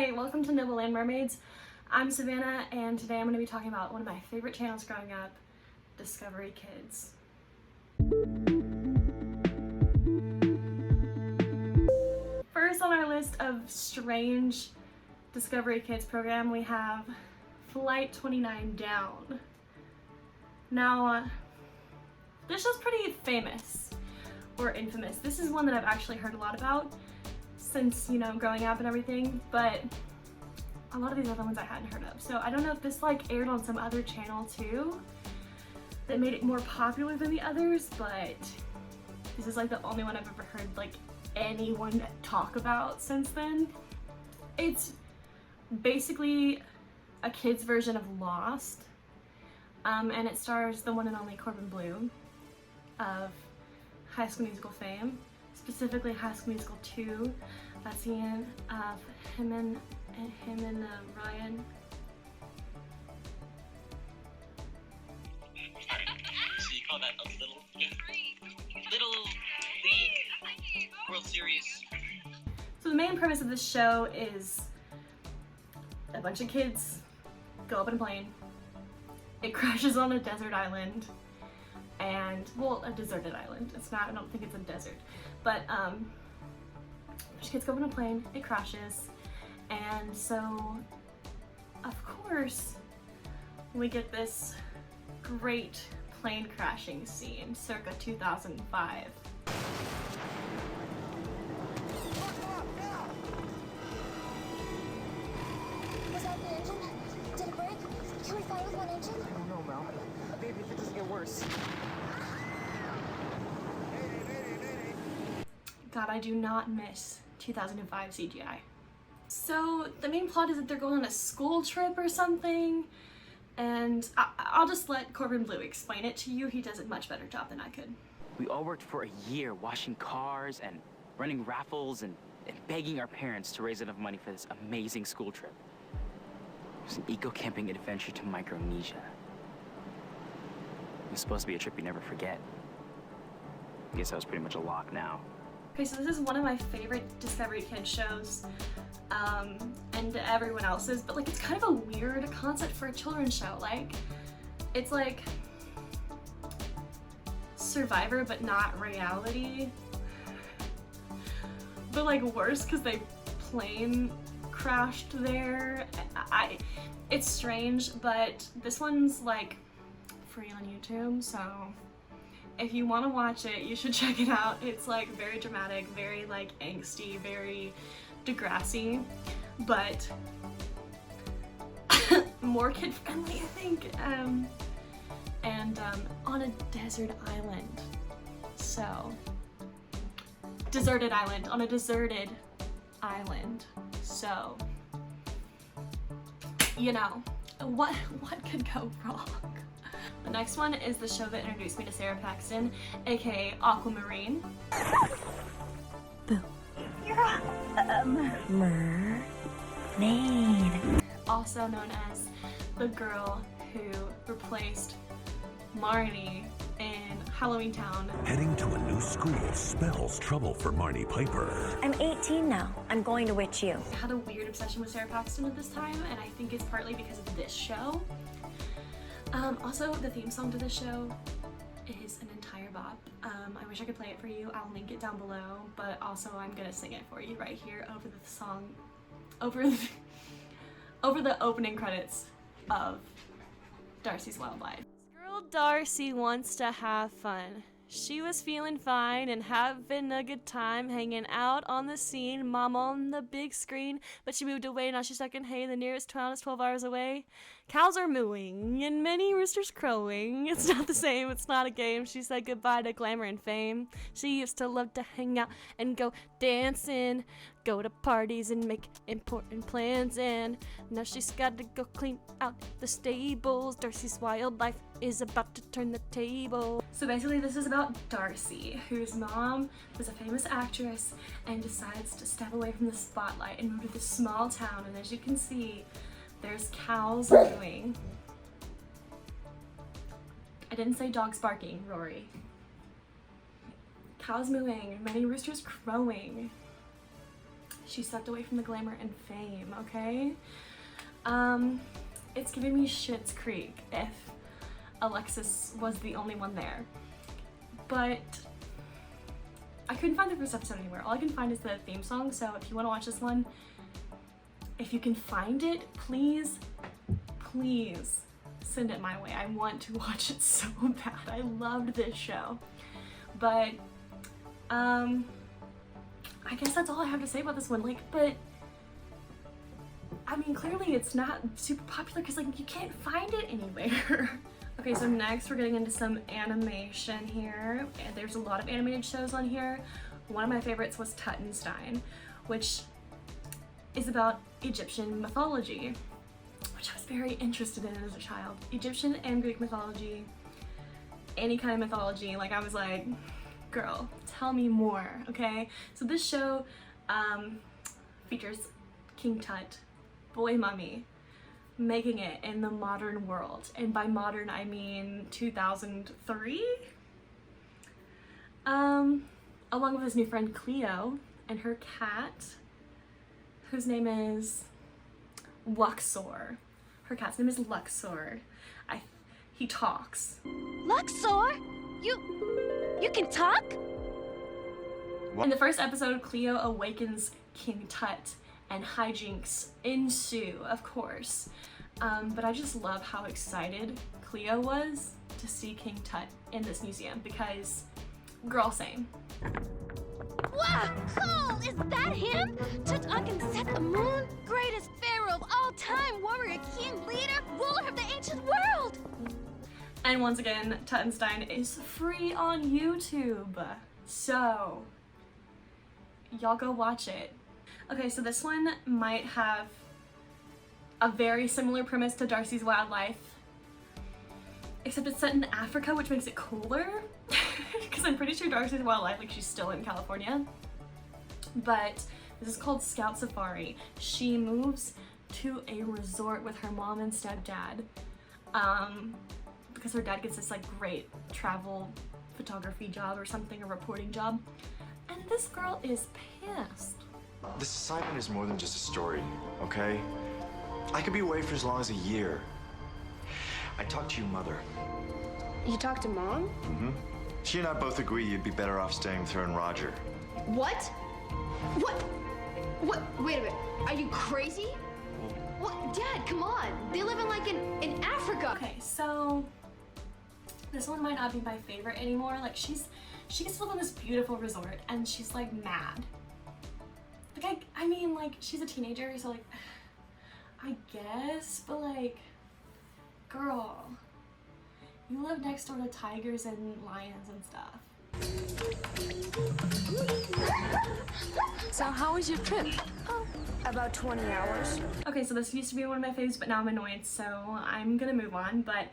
Hi, welcome to Noble and Mermaids. I'm Savanna, and today I'm going to be talking about one of my favorite channels growing up, Discovery Kids. First on our list of strange Discovery Kids program, we have Flight 29 Down. Now, this show's pretty famous, or infamous. This is one that I've actually heard a lot about since, you know, growing up and everything, but a lot of these other ones I hadn't heard of. So I don't know if this like aired on some other channel too that made it more popular than the others, but this is like the only one I've ever heard like anyone talk about since then. It's basically a kid's version of Lost, and it stars the one and only Corbin Bleu of High School Musical fame, specifically High School Musical 2, that scene of him and Ryan. So you call that a little league World Series? So the main premise of this show is a bunch of kids go up in a plane. It crashes on a desert island, and well, a deserted island. It's not. I don't think it's a desert, but a bunch of kids go up in a plane. It crashes. And so, of course, we get this great plane crashing scene, circa 2005. Was that the engine? Did it break? Can we fly with one engine? I don't know, Mel. Maybe if it doesn't get worse. God, I do not miss 2005 CGI. So the main plot is that they're going on a school trip or something, and I'll just let Corbin Bleu explain it to you. He does a much better job than I could. We all worked for a year washing cars and running raffles and begging our parents to raise enough money for this amazing school trip. It was an eco-camping adventure to Micronesia. It was supposed to be a trip you never forget. I guess that was pretty much a lock now. Okay, so this is one of my favorite Discovery Kids shows, and everyone else's, but like it's kind of a weird concept for a children's show. Like, it's like Survivor, but not reality. But like worse, because they plane crashed there. It's strange, but this one's like free on YouTube, so if you want to watch it, you should check it out. It's like very dramatic, very like angsty, very Degrassi, but more kid friendly, I think. And on a desert island. So, deserted island, on a deserted island. So, you know, what could go wrong? The next one is the show that introduced me to Sarah Paxton, aka Aquamarine. Boo. You're a mermaid. Also known as the girl who replaced Marnie in Halloween Town. Heading to a new school spells trouble for Marnie Piper. I'm 18 now. I'm going to witch you. I had a weird obsession with Sarah Paxton at this time, and I think it's partly because of this show. Also, the theme song to this show is an entire bop. I wish I could play it for you. I'll link it down below, but also I'm gonna sing it for you right here over the song, over the opening credits of Darcy's Wild Life. Girl Darcy wants to have fun. She was feeling fine and having a good time hanging out on the scene, mom on the big screen, but she moved away, now she's stuck in hay, the nearest town is 12 hours away. Cows are mooing and many roosters crowing. It's not the same, it's not a game. She said goodbye to glamour and fame. She used to love to hang out and go dancing, go to parties and make important plans, and now she's got to go clean out the stables. Darcy's wild life is about to turn the table. So basically this is about Darcy, whose mom was a famous actress and decides to step away from the spotlight and move to this small town, and as you can see, there's cows mooing. I didn't say dogs barking, Rory. Cows mooing, many roosters crowing. She stepped away from the glamour and fame, okay? It's giving me Schitt's Creek if Alexis was the only one there. But I couldn't find the first episode anywhere. All I can find is the theme song, so if you want to watch this one, if you can find it, please send it my way. I want to watch it so bad. I loved this show. But I guess that's all I have to say about this one. Like, but I mean, clearly it's not super popular because like you can't find it anywhere. Okay, so next we're getting into some animation here, and there's a lot of animated shows on here. One of my favorites was Tuttenstein, which is about Egyptian mythology, which I was very interested in as a child. Egyptian and Greek mythology, any kind of mythology, like I was like, girl, tell me more, okay? So this show features King Tut, boy mummy, making it in the modern world. And by modern, I mean 2003? Along with his new friend Cleo and her cat, whose name is Luxor. Her cat's name is Luxor. He talks. Luxor? You can talk? In the first episode, Cleo awakens King Tut and hijinks ensue, of course. But I just love how excited Cleo was to see King Tut in this museum because, girl, same. Wow, cool! Is that him? Tutankhamun, greatest pharaoh of all time, warrior, king, leader, ruler of the ancient world! And once again, Tuttenstein is free on YouTube. So, y'all go watch it. Okay, so this one might have a very similar premise to Darcy's Wildlife, except it's set in Africa, which makes it cooler. Because I'm pretty sure Darcy's Wildlife, like, she's still in California. But this is called Scout Safari. She moves to a resort with her mom and stepdad, because her dad gets this like great travel photography job or something, a reporting job. And this girl is pissed. This assignment is more than just a story, okay? I could be away for as long as a year. I talked to your mother. You talked to Mom? Mm-hmm. She and I both agree you'd be better off staying with her and Roger. What? What? Wait a minute. Are you crazy? What? Dad, come on. They live in Africa. Okay, so this one might not be my favorite anymore. Like, she gets to live on this beautiful resort and she's like mad. Like, I mean, like, she's a teenager, so like, I guess, but like, girl, you live next door to tigers and lions and stuff. So how was your trip? Oh, about 20 hours. Okay, so this used to be one of my faves, but now I'm annoyed, so I'm gonna move on. But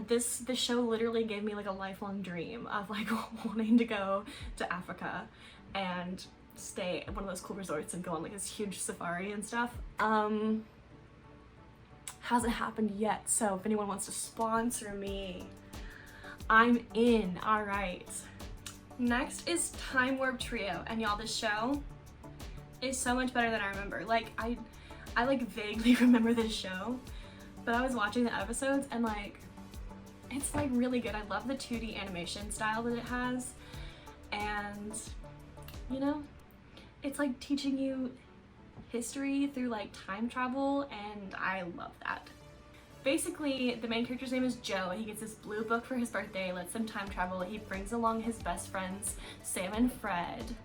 this show literally gave me like a lifelong dream of like wanting to go to Africa and stay at one of those cool resorts and go on like this huge safari and stuff. Hasn't happened yet, so if anyone wants to sponsor me, I'm in. All right. Next is Time Warp Trio, and y'all, this show is so much better than I remember. Like, I like vaguely remember this show, but I was watching the episodes and like, it's like really good. I love the 2D animation style that it has, and you know, it's like teaching you history through like time travel, and I love that. Basically, the main character's name is Joe. He gets this blue book for his birthday, lets him time travel. He brings along his best friends, Sam and Fred.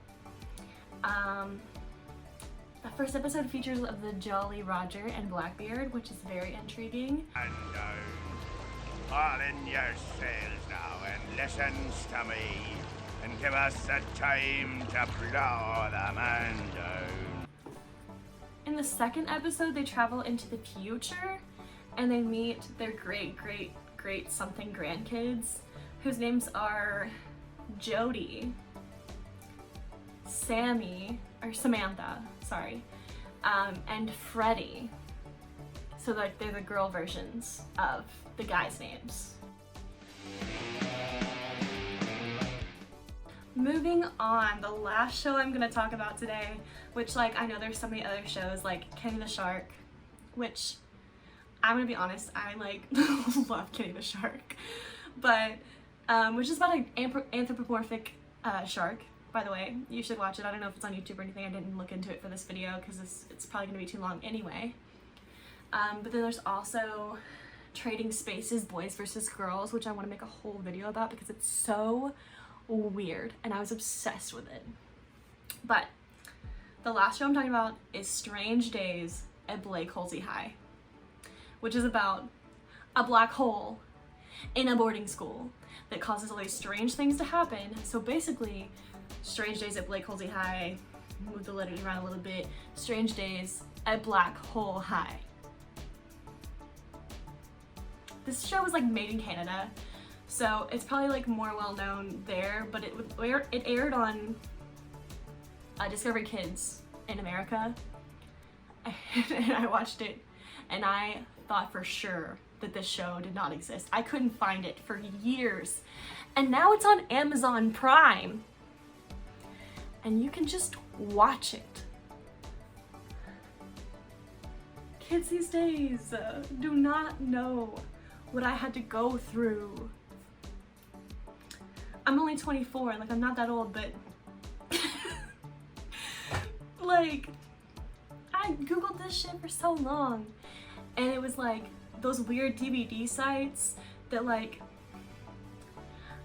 The first episode features of the Jolly Roger and Blackbeard, which is very intriguing. And all in your sails now and listen to me and give us the time to blow the man down. In the second episode, they travel into the future and they meet their great something grandkids, whose names are Jody, Samantha, sorry, and Freddie. So like they're the girl versions of the guys' names. moving on, the last show I'm gonna talk about today, which like I know there's so many other shows like Kenny the Shark, which I'm gonna be honest, I like love Kenny the Shark, but which is about an anthropomorphic shark. By the way, you should watch it. I don't know if it's on YouTube or anything. I didn't look into it for this video because it's probably gonna be too long anyway. But then there's also Trading Spaces, Boys vs. Girls, which I want to make a whole video about because it's so weird and I was obsessed with it. But the last show I'm talking about is Strange Days at Blake Halsey High, which is about a black hole in a boarding school that causes all these strange things to happen. So basically, Strange Days at Blake Halsey High, move the letters around a little bit, Strange Days at Black Hole High. This show was like made in Canada, so it's probably like more well known there, but it aired on Discovery Kids in America, and I watched it, and I thought for sure that this show did not exist. I couldn't find it for years, and now it's on Amazon Prime, and you can just watch it. Kids these days do not know what I had to go through. I'm only 24 and like I'm not that old, but like I googled this shit for so long, and it was like those weird DVD sites that like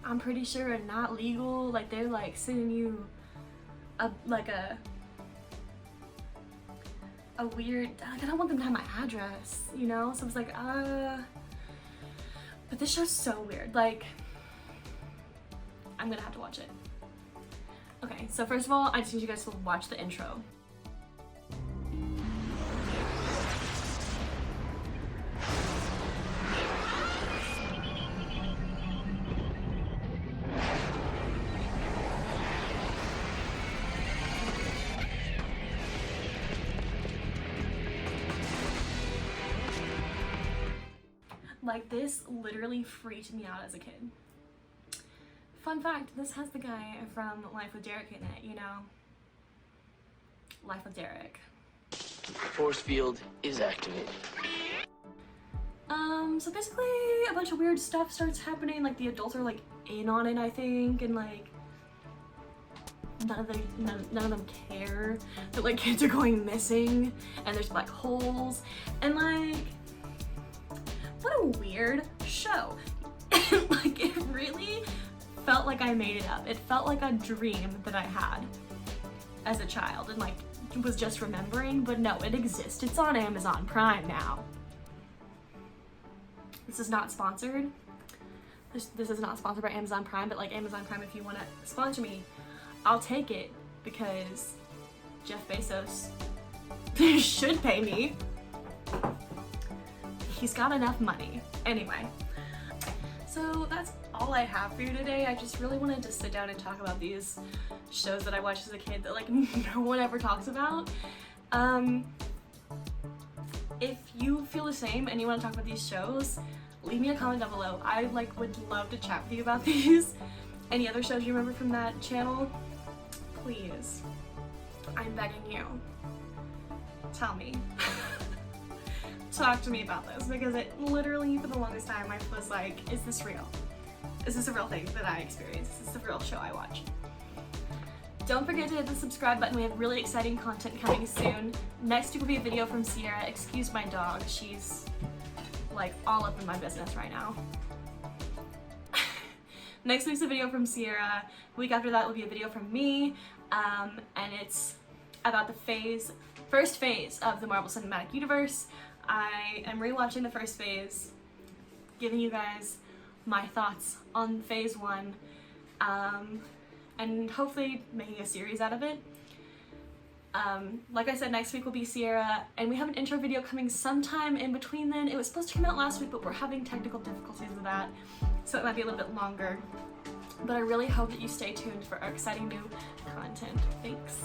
I'm pretty sure are not legal. Like they're like sending you a weird, like I don't want them to have my address, you know? So I was like, but this show's so weird. Like, I'm gonna have to watch it. Okay, so first of all, I just need you guys to watch the intro. Like, this literally freaked me out as a kid. Fun fact, this has the guy from Life with Derek in it, you know? Life with Derek. Force field is activated. So basically a bunch of weird stuff starts happening, like the adults are like in on it, I think, and like none of them care that like kids are going missing and there's black holes, and like what a weird show. Like it really felt like I made it up. It felt like a dream that I had as a child and like was just remembering, but no, it exists. It's on Amazon Prime now. This is not sponsored. This is not sponsored by Amazon Prime, but like Amazon Prime, if you want to sponsor me, I'll take it because Jeff Bezos should pay me. He's got enough money. Anyway, so that's all I have for you today. I just really wanted to sit down and talk about these shows that I watched as a kid that like no one ever talks about. If you feel the same and you want to talk about these shows, leave me a comment down below. I like would love to chat with you about these. Any other shows you remember from that channel? Please, I'm begging you, tell me. Talk to me about this, because it literally for the longest time I was like, is this real? Is this a real thing that I experience? Is this a real show I watch? Don't forget to hit the subscribe button. We have really exciting content coming soon. Next week will be a video from Sierra. Excuse my dog, she's like all up in my business right now. Next week's a video from Sierra. The week after that will be a video from me, and it's about the first phase of the Marvel Cinematic Universe. I am rewatching the first phase, giving you guys my thoughts on Phase One, and hopefully making a series out of it. Like I said, next week will be Sierra, and we have an intro video coming sometime in between then. It was supposed to come out last week, but we're having technical difficulties with that, so it might be a little bit longer. But I really hope that you stay tuned for our exciting new content. Thanks.